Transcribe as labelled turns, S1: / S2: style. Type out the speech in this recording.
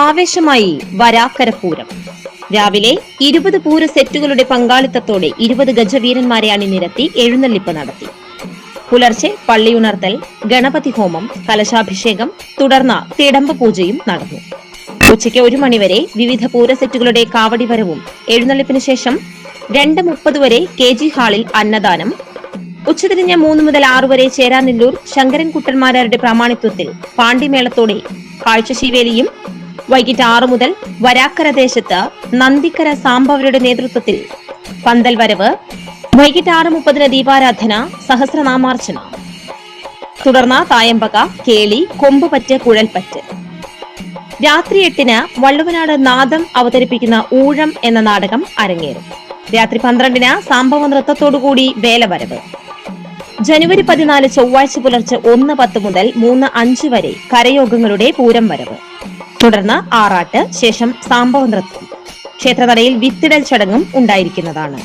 S1: ആവേശമായി വരാക്കര പൂരം. രാവിലെ 20 പൂര സെറ്റുകളുടെ പങ്കാളിത്തത്തോടെ 20 ഗജവീരന്മാരെ അണിനിരത്തി എഴുന്നള്ളിപ്പ് നടത്തി. പുലർച്ചെ പള്ളിയുണർത്തൽ, ഗണപതി ഹോമം, കലശാഭിഷേകം, തുടർന്ന് തിടമ്പ പൂജയും നടന്നു. ഉച്ചയ്ക്ക് 1 മണിവരെ വിവിധ പൂരസെറ്റുകളുടെ കാവടിവരവും എഴുന്നള്ളിപ്പിന് ശേഷം 2:30 വരെ KG ഹാളിൽ അന്നദാനം. ഉച്ചതിരിഞ്ഞ് 3 മുതൽ 6 വരെ ചേരാനെല്ലൂർ ശങ്കരൻകുട്ടന്മാരുടെ പ്രാമാണിത്വത്തിൽ പാണ്ടിമേളത്തോടെ കാഴ്ചശീവേലിയും. വൈകിട്ട് 6 മുതൽ വരാക്കര ദേശത്ത് നന്ദിക്കര സാംബവരുടെ നേതൃത്വത്തിൽ പന്തൽ വരവ്. വൈകിട്ട് 6:30 ദീപാരാധന, സഹസ്രനാമാർച്ചന. തുടർന്ന് തായമ്പക, കേളി, കൊമ്പുപറ്റ്, കുഴൽപ്പറ്റ്. രാത്രി 8-ന് വള്ളുവനാട് നാദം അവതരിപ്പിക്കുന്ന ഊഴം എന്ന നാടകം അരങ്ങേറും. രാത്രി 12-ന് സാംബവ നൃത്തത്തോടുകൂടി വേലവരവ്. ജനുവരി 14 ചൊവ്വാഴ്ച പുലർച്ചെ 1:10 മുതൽ 3:05 വരെ കരയോഗങ്ങളുടെ പൂരം വരവ്. തുടർന്ന് ആറാട്ട്, ശേഷം സാംബവ നൃത്തം. ക്ഷേത്രനടയിൽ വിത്തിടൽ ചടങ്ങും ഉണ്ടായിരിക്കുന്നതാണ്.